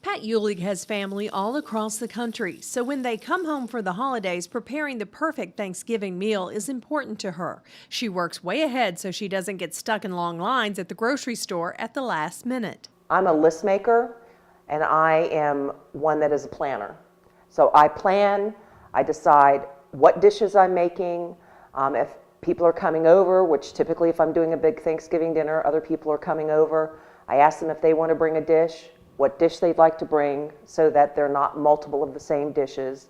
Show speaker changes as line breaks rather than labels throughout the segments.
Pat Eulig has family all across the country, so when they come home for the holidays, preparing the perfect Thanksgiving meal is important to her. She works way ahead so she doesn't get stuck in long lines at the grocery store at the last minute.
I'm a list maker, and I am one that is a planner. So I plan, I decide what dishes I'm making, if people are coming over, which typically if I'm doing a big Thanksgiving dinner, other people are coming over, I ask them if they want to bring a dish, what dish they'd like to bring so that they're not multiple of the same dishes.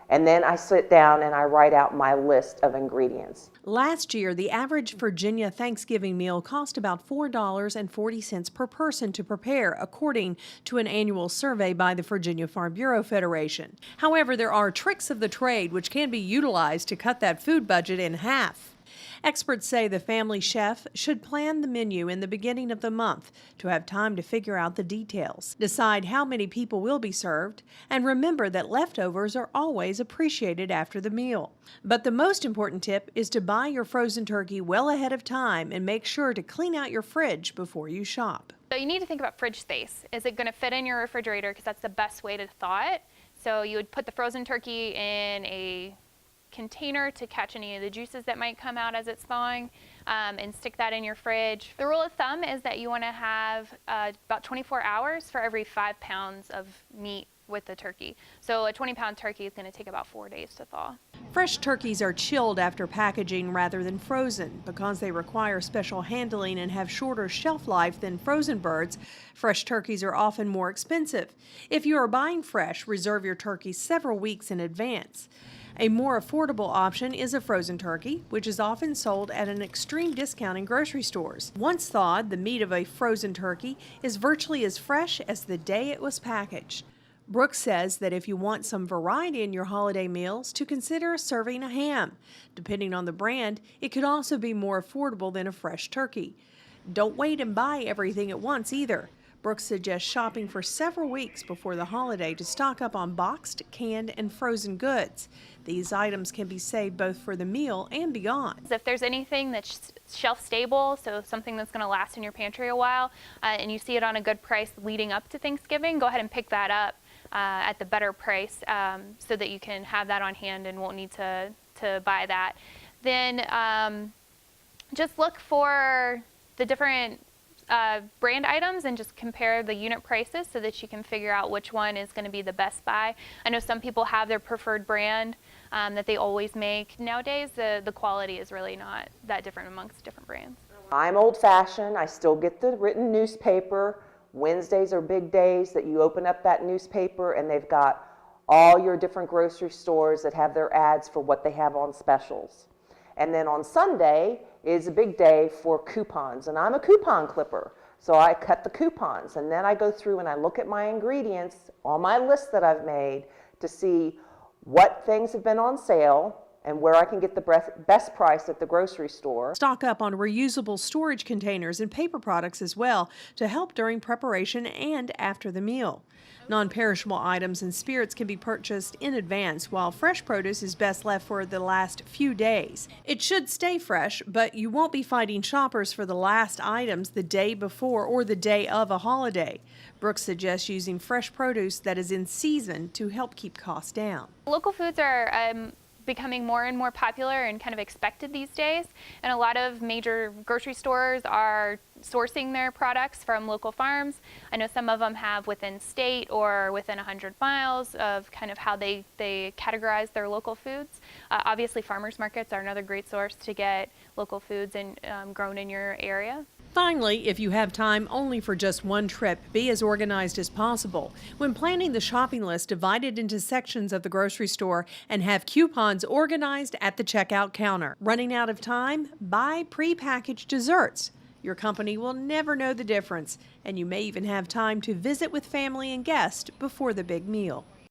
And then I sit down and I write out my list of ingredients.
Last year, the average Virginia Thanksgiving meal cost about $4.40 per person to prepare, according to an annual survey by the Virginia Farm Bureau Federation. However, there are tricks of the trade which can be utilized to cut that food budget in half. Experts say the family chef should plan the menu in the beginning of the month to have time to figure out the details, decide how many people will be served, and remember that leftovers are always appreciated after the meal. But the most important tip is to buy your frozen turkey well ahead of time and make sure to clean out your fridge before you shop.
So you need to think about fridge space. Is it going to fit in your refrigerator? Because that's the best way to thaw it. So you would put the frozen turkey in a container to catch any of the juices that might come out as it's thawing, and stick that in your fridge. The rule of thumb is that you want to have about 24 hours for every 5 pounds of meat with the turkey. So a 20-pound turkey is going to take about 4 days to thaw.
Fresh turkeys are chilled after packaging rather than frozen. Because they require special handling and have shorter shelf life than frozen birds, fresh turkeys are often more expensive. If you are buying fresh, reserve your turkey several weeks in advance. A more affordable option is a frozen turkey, which is often sold at an extreme discount in grocery stores. Once thawed, the meat of a frozen turkey is virtually as fresh as the day it was packaged. Brooks says that if you want some variety in your holiday meals, to consider serving a ham. Depending on the brand, it could also be more affordable than a fresh turkey. Don't wait and buy everything at once either. Brooks suggests shopping for several weeks before the holiday to stock up on boxed, canned, and frozen goods. These items can be saved both for the meal and beyond.
If there's anything that's shelf stable, so something that's going to last in your pantry a while, and you see it on a good price leading up to Thanksgiving, go ahead and pick that up at the better price, so that you can have that on hand and won't need to buy that. Then just look for the different brand items and just compare the unit prices so that you can figure out which one is going to be the best buy. I know some people have their preferred brand that they always make. Nowadays, the quality is really not that different amongst different brands.
I'm old-fashioned. I still get the written newspaper. Wednesdays are big days that you open up that newspaper and they've got all your different grocery stores that have their ads for what they have on specials. And then on Sunday is a big day for coupons, and I'm a coupon clipper. So I cut the coupons, and then I go through and I look at my ingredients on my list that I've made to see what things have been on sale and where I can get the best price at the grocery store.
Stock up on reusable storage containers and paper products as well to help during preparation and after the meal. Non-perishable items and spirits can be purchased in advance, while fresh produce is best left for the last few days. It should stay fresh, but you won't be fighting shoppers for the last items the day before or the day of a holiday. Brooks suggests using fresh produce that is in season to help keep costs down.
Local foods are becoming more and more popular and kind of expected these days, and a lot of major grocery stores are sourcing their products from local farms. I know some of them have within state or within 100 miles of kind of how they categorize their local foods. Obviously, farmers markets are another great source to get local foods and grown in your area.
Finally, if you have time only for just one trip, be as organized as possible. When planning the shopping list, divide it into sections of the grocery store and have coupons organized at the checkout counter. Running out of time? Buy pre-packaged desserts. Your company will never know the difference, and you may even have time to visit with family and guests before the big meal.